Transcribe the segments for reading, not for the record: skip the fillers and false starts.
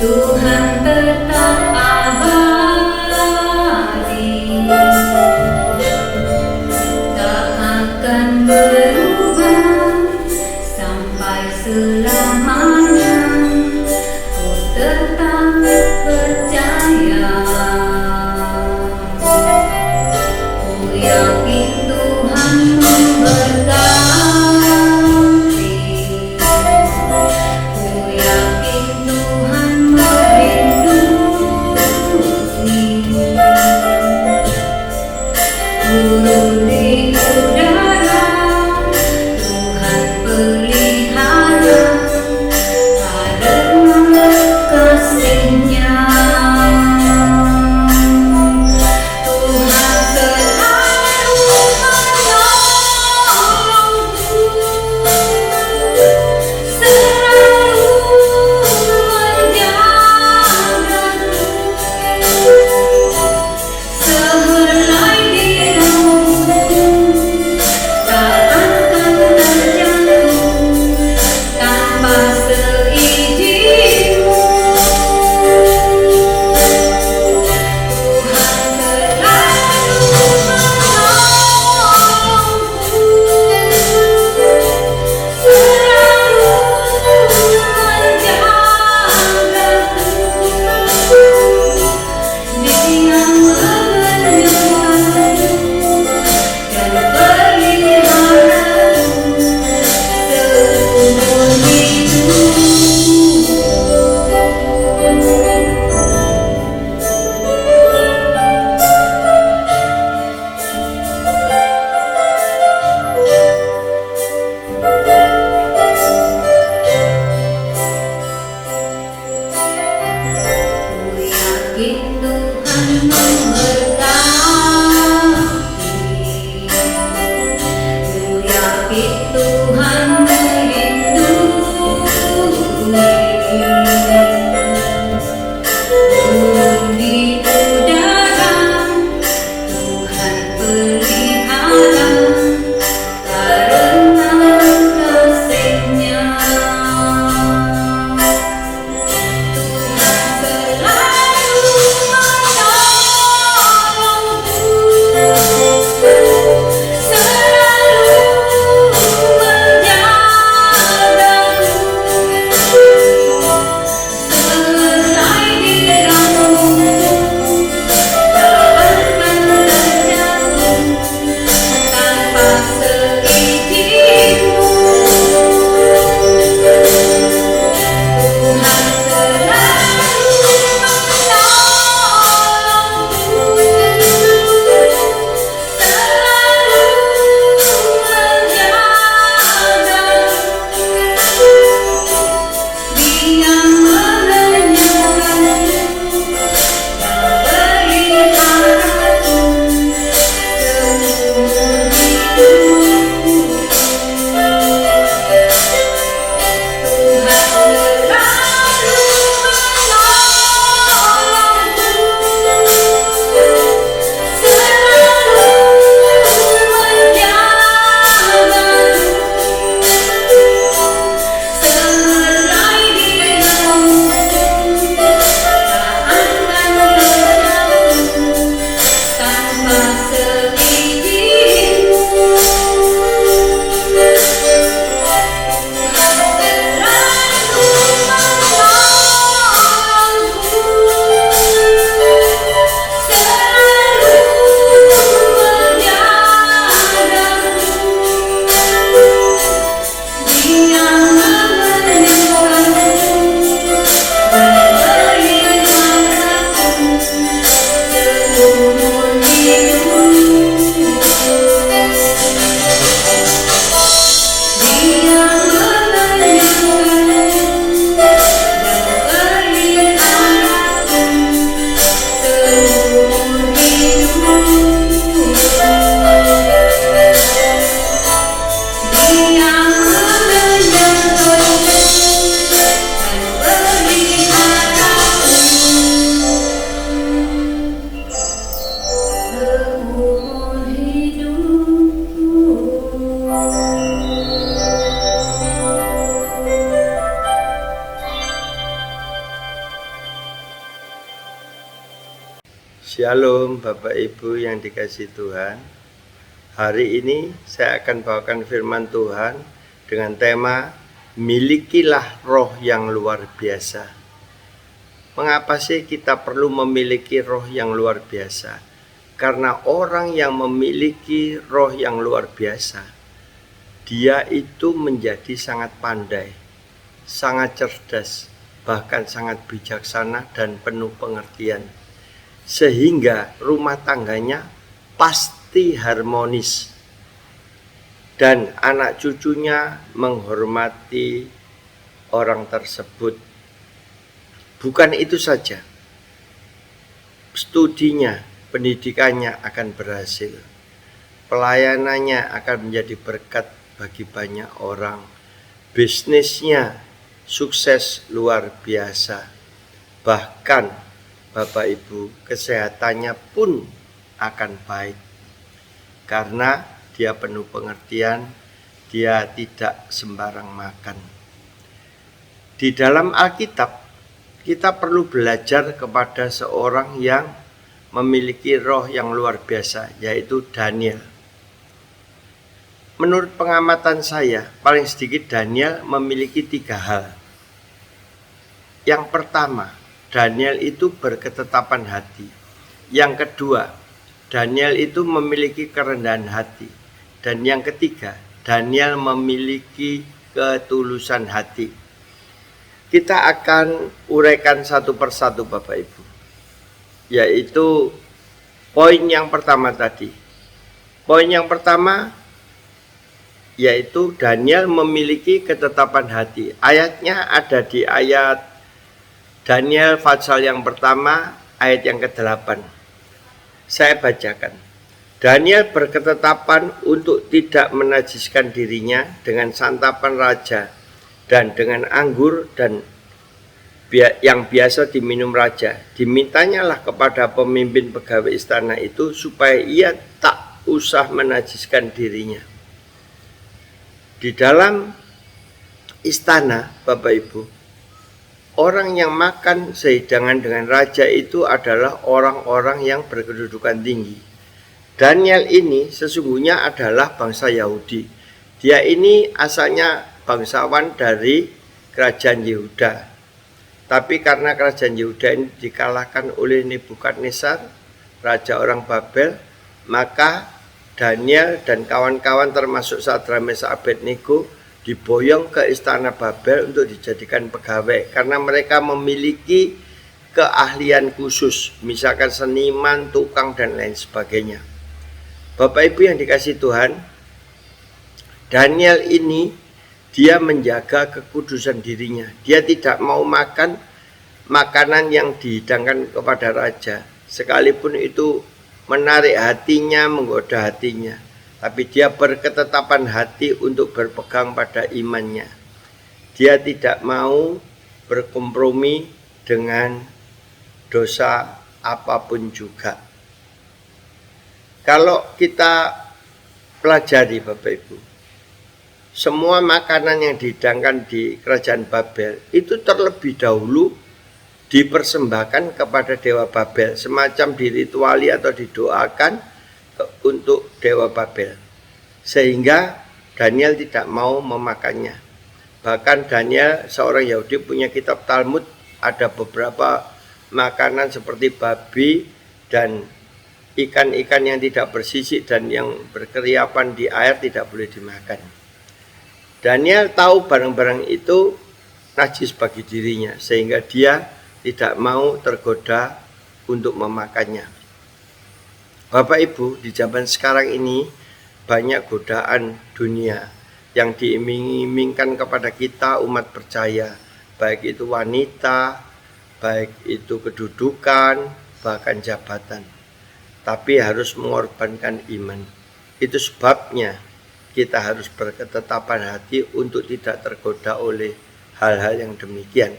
Tuhan tetap abadi, tak akan berubah sampai selamanya. Ku tetap percaya, ku yakin Tuhan memberkati, ku yakin Tuhan turun di udara, Tuhan pelihara karena kasih-Nya. Tuhan selalu menolongku, selalu menjagaku, sehelai Tuhan memberkati, ku yakin Tuhan melindungi, turun di udara, Tuhan pelihara karena kasih-Nya. Shalom Bapak Ibu yang dikasihi Tuhan. Hari ini saya akan bawakan firman Tuhan dengan tema milikilah roh yang luar biasa. Mengapa sih kita perlu memiliki roh yang luar biasa? Karena orang yang memiliki roh yang luar biasa, dia itu menjadi sangat pandai, sangat cerdas, bahkan sangat bijaksana dan penuh pengertian. Sehingga rumah tangganya pasti harmonis dan anak cucunya menghormati orang tersebut. Bukan itu saja, studinya, pendidikannya akan berhasil, pelayanannya akan menjadi berkat bagi banyak orang, bisnisnya sukses luar biasa, bahkan Bapak Ibu, kesehatannya pun akan baik karena dia penuh pengertian, dia tidak sembarang makan. Di dalam Alkitab, kita perlu belajar kepada seorang yang memiliki roh yang luar biasa, yaitu Daniel. Menurut pengamatan saya, paling sedikit Daniel memiliki 3 hal. Yang pertama, Daniel itu berketetapan hati. Yang kedua, Daniel itu memiliki kerendahan hati. Dan yang ketiga, Daniel memiliki ketulusan hati. Kita akan uraikan satu persatu Bapak Ibu. Yaitu poin yang pertama tadi. Poin yang pertama yaitu Daniel memiliki ketetapan hati. Ayatnya ada di ayat Daniel pasal yang pertama ayat yang ke-8. Saya bacakan. Daniel berketetapan untuk tidak menajiskan dirinya dengan santapan raja dan dengan anggur dan yang biasa diminum raja. Dimintanyalah kepada pemimpin pegawai istana itu supaya ia tak usah menajiskan dirinya. Di dalam istana Bapak Ibu, orang yang makan sehidangan dengan raja itu adalah orang-orang yang berkedudukan tinggi. Daniel ini sesungguhnya adalah bangsa Yahudi. Dia ini asalnya bangsawan dari kerajaan Yehuda. Tapi karena kerajaan Yehuda ini dikalahkan oleh Nebukadnezar, raja orang Babel, maka Daniel dan kawan-kawan termasuk Sadrak Mesak Abednego diboyong ke istana Babel untuk dijadikan pegawai karena mereka memiliki keahlian khusus, misalkan seniman, tukang dan lain sebagainya. Bapak Ibu yang dikasihi Tuhan, Daniel ini dia menjaga kekudusan dirinya. Dia tidak mau makan makanan yang dihidangkan kepada raja, sekalipun itu menarik hatinya, menggoda hatinya. Tapi dia berketetapan hati untuk berpegang pada imannya. Dia tidak mau berkompromi dengan dosa apapun juga. Kalau kita pelajari Bapak Ibu, semua makanan yang dihidangkan di kerajaan Babel itu terlebih dahulu dipersembahkan kepada Dewa Babel, semacam dirituali atau didoakan untuk Dewa Babel, sehingga Daniel tidak mau memakannya. Bahkan Daniel seorang Yahudi punya kitab Talmud, ada beberapa makanan seperti babi dan ikan-ikan yang tidak bersisik dan yang berkeriapan di air tidak boleh dimakan. Daniel tahu barang-barang itu najis bagi dirinya, sehingga dia tidak mau tergoda untuk memakannya. Bapak Ibu, di zaman sekarang ini banyak godaan dunia yang diiming-imingkan kepada kita umat percaya, baik itu wanita, baik itu kedudukan, bahkan jabatan. Tapi harus mengorbankan iman. Itu sebabnya kita harus berketetapan hati untuk tidak tergoda oleh hal-hal yang demikian.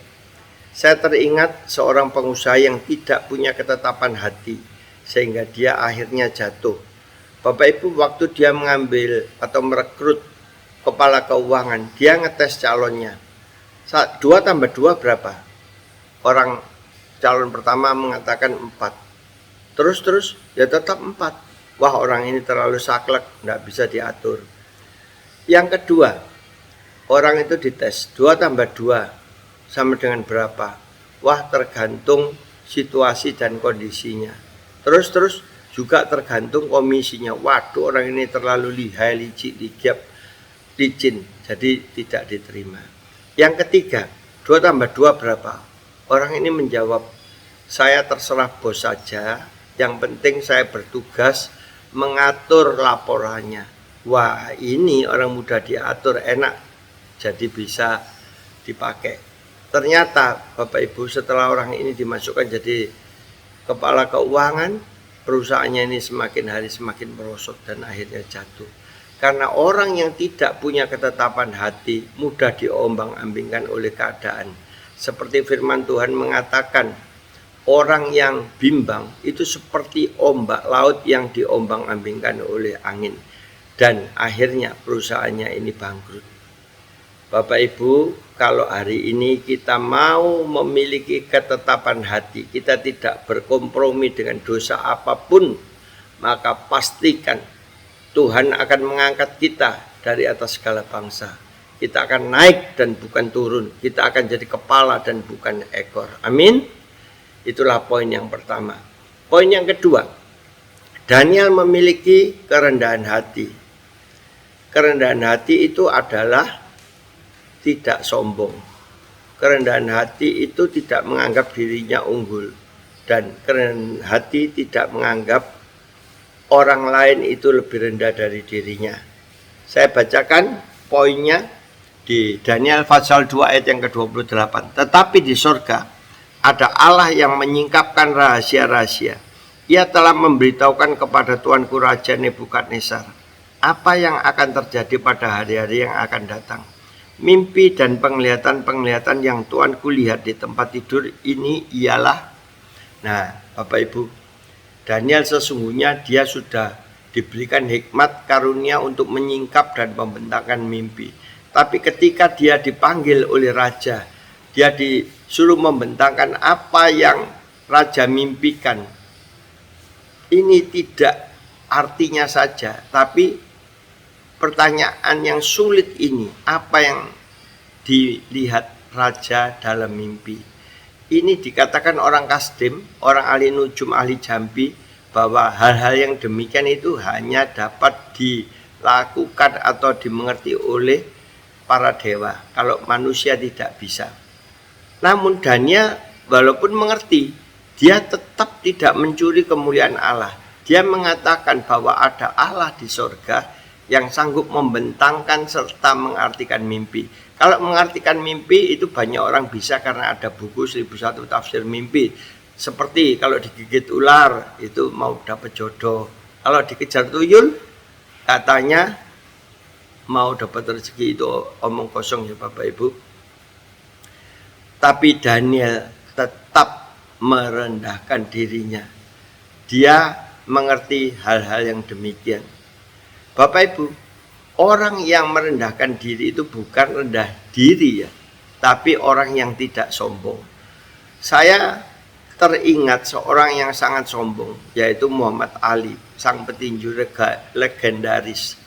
Saya teringat seorang pengusaha yang tidak punya ketetapan hati, sehingga dia akhirnya jatuh. Bapak Ibu, waktu dia mengambil atau merekrut kepala keuangan, dia ngetes calonnya. 2 tambah 2 berapa? Orang calon pertama mengatakan 4. Terus ya tetap 4. Wah, orang ini terlalu saklek, nggak bisa diatur. Yang kedua, orang itu dites 2 tambah 2 sama dengan berapa? Wah, tergantung situasi dan kondisinya. Terus juga tergantung komisinya. Waduh, orang ini terlalu lihai, licik, ligap, licin, jadi tidak diterima. Yang ketiga, 2 tambah 2 berapa? Orang ini menjawab, saya terserah bos saja, yang penting saya bertugas mengatur laporannya. Wah, ini orang mudah diatur, enak, jadi bisa dipakai. Ternyata Bapak Ibu, setelah orang ini dimasukkan jadi kepala keuangan, perusahaannya ini semakin hari semakin merosot dan akhirnya jatuh. Karena orang yang tidak punya ketetapan hati mudah diombang-ambingkan oleh keadaan. Seperti firman Tuhan mengatakan, orang yang bimbang itu seperti ombak laut yang diombang-ambingkan oleh angin. Dan akhirnya perusahaannya ini bangkrut. Bapak Ibu, kalau hari ini kita mau memiliki ketetapan hati, kita tidak berkompromi dengan dosa apapun, maka pastikan Tuhan akan mengangkat kita dari atas segala bangsa. Kita akan naik dan bukan turun. Kita akan jadi kepala dan bukan ekor. Amin. Itulah poin yang pertama. Poin yang kedua, Daniel memiliki kerendahan hati. Kerendahan hati itu adalah tidak sombong. Kerendahan hati itu tidak menganggap dirinya unggul. Dan kerendahan hati tidak menganggap orang lain itu lebih rendah dari dirinya. Saya bacakan poinnya di Daniel pasal 2 ayat yang ke-28. Tetapi di sorga ada Allah yang menyingkapkan rahasia-rahasia. Ia telah memberitahukan kepada Tuanku Raja Nebukadnezar apa yang akan terjadi pada hari-hari yang akan datang. Mimpi dan penglihatan-penglihatan yang Tuanku lihat di tempat tidur ini ialah, nah Bapak Ibu, Daniel sesungguhnya dia sudah diberikan hikmat karunia untuk menyingkap dan membentangkan mimpi. Tapi ketika dia dipanggil oleh raja, dia disuruh membentangkan apa yang raja mimpikan. Ini tidak artinya saja, tapi pertanyaan yang sulit ini, apa yang dilihat raja dalam mimpi. Ini dikatakan orang kasdim, orang ahli nujum, ahli jambi, bahwa hal-hal yang demikian itu hanya dapat dilakukan atau dimengerti oleh para dewa. Kalau manusia tidak bisa. Namun Daniel walaupun mengerti, dia tetap tidak mencuri kemuliaan Allah. Dia mengatakan bahwa ada Allah di sorga yang sanggup membentangkan serta mengartikan mimpi. Kalau mengartikan mimpi itu banyak orang bisa karena ada buku 1001 tafsir mimpi. Seperti kalau digigit ular itu mau dapat jodoh. Kalau dikejar tuyul katanya mau dapat rezeki, itu omong kosong ya Bapak Ibu. Tapi Daniel tetap merendahkan dirinya. Dia mengerti hal-hal yang demikian. Bapak Ibu, orang yang merendahkan diri itu bukan rendah diri ya, tapi orang yang tidak sombong. Saya teringat seorang yang sangat sombong, yaitu Muhammad Ali, sang petinju legendaris.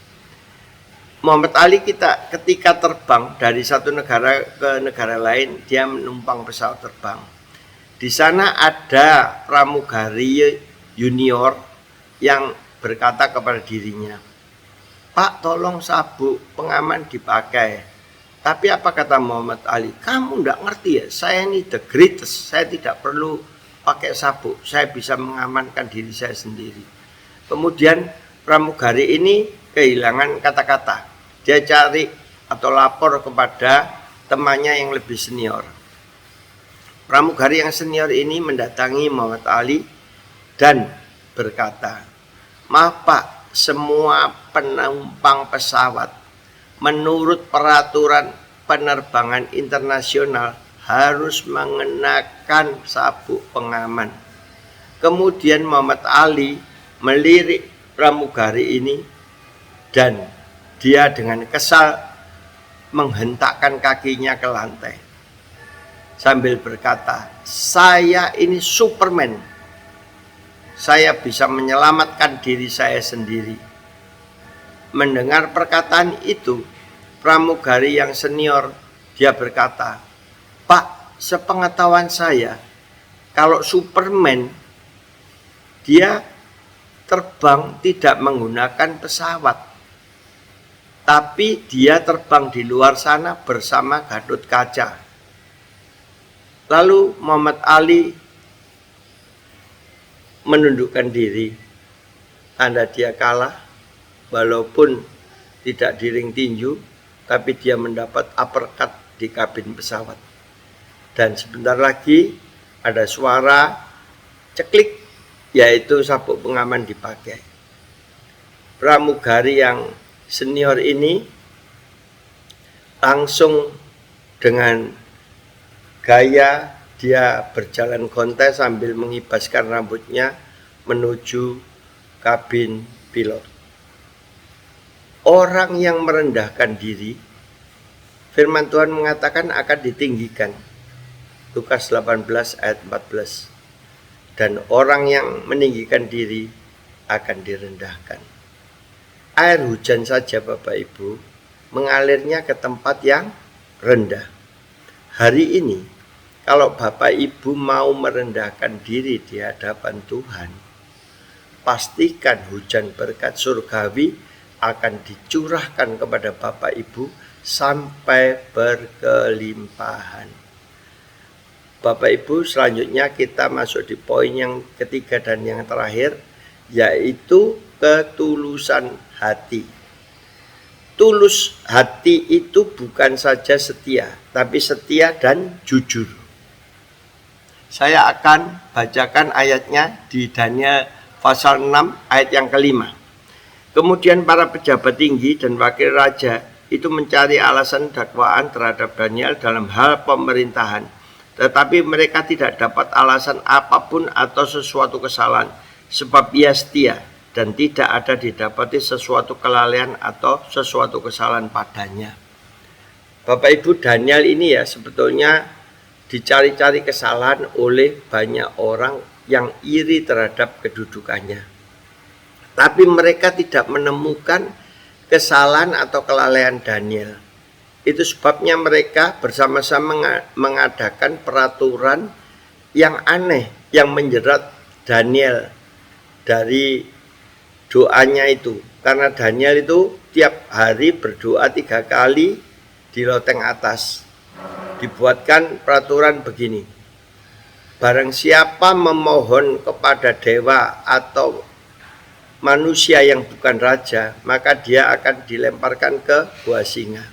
Muhammad Ali ketika terbang dari satu negara ke negara lain, dia menumpang pesawat terbang. Di sana ada pramugari junior yang berkata kepada dirinya, Pak, tolong sabuk pengaman dipakai. Tapi apa kata Muhammad Ali? Kamu enggak ngerti ya, saya ini the greatest. Saya tidak perlu pakai sabuk. Saya bisa mengamankan diri saya sendiri. Kemudian pramugari ini kehilangan kata-kata. Dia cari atau lapor kepada temannya yang lebih senior. Pramugari yang senior ini mendatangi Muhammad Ali dan berkata, maaf Pak, semua penumpang pesawat menurut peraturan penerbangan internasional harus mengenakan sabuk pengaman. Kemudian Muhammad Ali melirik pramugari ini dan dia dengan kesal menghentakkan kakinya ke lantai sambil berkata, saya ini Superman. saya bisa menyelamatkan diri saya sendiri. Mendengar perkataan itu, pramugari yang senior, dia berkata, "Pak, sepengetahuan saya, kalau Superman, dia terbang tidak menggunakan pesawat, tapi dia terbang di luar sana bersama Gatot Kaca." Lalu Muhammad Ali menundukkan diri, tanda dia kalah, walaupun tidak di ring tinju, tapi dia mendapat uppercut di kabin pesawat. Dan sebentar lagi ada suara ceklik, yaitu sabuk pengaman dipakai. Pramugari yang senior ini langsung dengan gaya dia berjalan kontes sambil mengibaskan rambutnya menuju kabin pilot. Orang yang merendahkan diri, firman Tuhan mengatakan akan ditinggikan. Lukas 18 ayat 14. Dan orang yang meninggikan diri akan direndahkan. Air hujan saja Bapak Ibu mengalirnya ke tempat yang rendah. Hari ini kalau Bapak Ibu mau merendahkan diri di hadapan Tuhan, pastikan hujan berkat surgawi akan dicurahkan kepada Bapak Ibu sampai berkelimpahan. Bapak Ibu, selanjutnya kita masuk di poin yang ketiga dan yang terakhir, yaitu ketulusan hati. Tulus hati itu bukan saja setia, tapi setia dan jujur. Saya akan bacakan ayatnya di Daniel pasal 6 ayat yang kelima. Kemudian para pejabat tinggi dan wakil raja itu mencari alasan dakwaan terhadap Daniel dalam hal pemerintahan. Tetapi mereka tidak dapat alasan apapun atau sesuatu kesalahan, sebab ia setia dan tidak ada didapati sesuatu kelalaian atau sesuatu kesalahan padanya. Bapak Ibu, Daniel ini ya sebetulnya dicari-cari kesalahan oleh banyak orang yang iri terhadap kedudukannya. Tapi mereka tidak menemukan kesalahan atau kelalaian Daniel. Itu sebabnya mereka bersama-sama mengadakan peraturan yang aneh yang menjerat Daniel dari doanya itu. Karena Daniel itu tiap hari berdoa 3 kali di loteng atas. Dibuatkan peraturan begini. Barang siapa memohon kepada dewa atau manusia yang bukan raja, maka dia akan dilemparkan ke gua singa.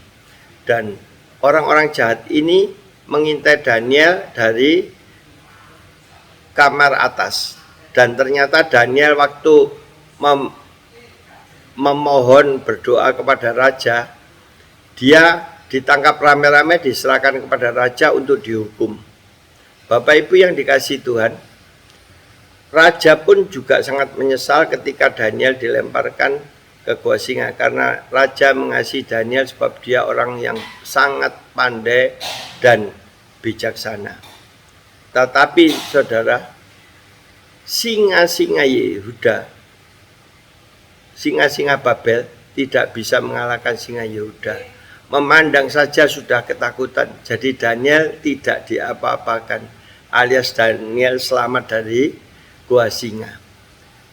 Dan orang-orang jahat ini mengintai Daniel dari kamar atas. Dan ternyata Daniel waktu memohon berdoa kepada raja, dia ditangkap rame-rame, diserahkan kepada raja untuk dihukum. Bapak Ibu yang dikasihi Tuhan, raja pun juga sangat menyesal ketika Daniel dilemparkan ke gua singa, karena raja mengasihi Daniel sebab dia orang yang sangat pandai dan bijaksana. Tetapi saudara, singa-singa Yehuda, singa-singa Babel tidak bisa mengalahkan singa Yehuda. Memandang saja sudah ketakutan. Jadi Daniel tidak diapa-apakan, alias Daniel selamat dari gua singa.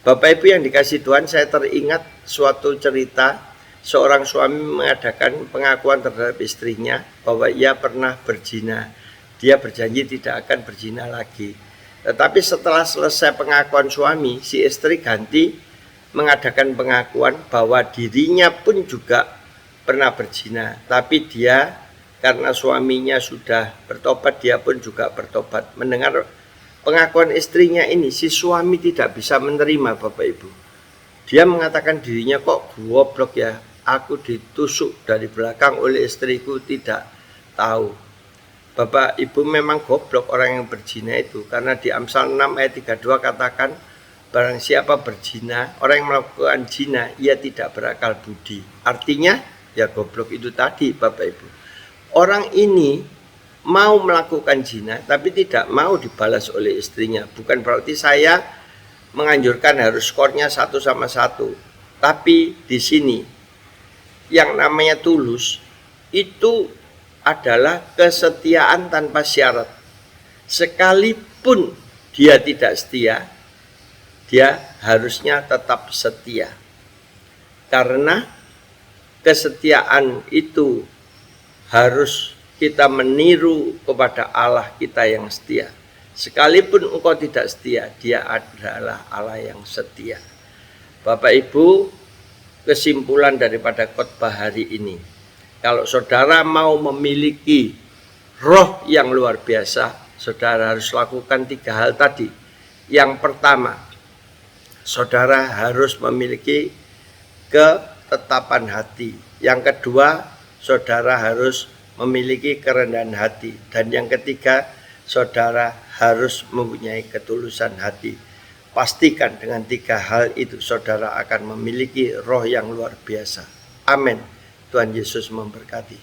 Bapak Ibu yang dikasihi Tuhan, saya teringat suatu cerita seorang suami mengadakan pengakuan terhadap istrinya bahwa ia pernah berzina. Dia berjanji tidak akan berzina lagi. Tetapi setelah selesai pengakuan suami, si istri ganti mengadakan pengakuan bahwa dirinya pun juga pernah berzina. Tapi dia, karena suaminya sudah bertobat, dia pun juga bertobat. Mendengar pengakuan istrinya ini, si suami tidak bisa menerima Bapak Ibu. Dia mengatakan dirinya, kok goblok ya, aku ditusuk dari belakang oleh istriku, tidak tahu. Bapak Ibu, memang goblok orang yang berzina itu. Karena di Amsal 6 ayat 32 katakan, barang siapa berzina, orang yang melakukan zina, ia tidak berakal budi. Artinya ya goblok itu tadi Bapak Ibu. Orang ini mau melakukan zina tapi tidak mau dibalas oleh istrinya. Bukan berarti saya menganjurkan harus skornya 1-1. Tapi di sini yang namanya tulus itu adalah kesetiaan tanpa syarat. Sekalipun dia tidak setia, dia harusnya tetap setia. Karena kesetiaan itu harus kita meniru kepada Allah kita yang setia. Sekalipun engkau tidak setia, dia adalah Allah yang setia. Bapak Ibu, kesimpulan daripada khotbah hari ini, kalau saudara mau memiliki roh yang luar biasa, saudara harus lakukan 3 hal tadi. Yang pertama, saudara harus memiliki ketetapan hati. Yang kedua, saudara harus memiliki kerendahan hati. Dan yang ketiga, saudara harus mempunyai ketulusan hati. Pastikan dengan 3 hal itu saudara akan memiliki roh yang luar biasa. Amin. Tuhan Yesus memberkati.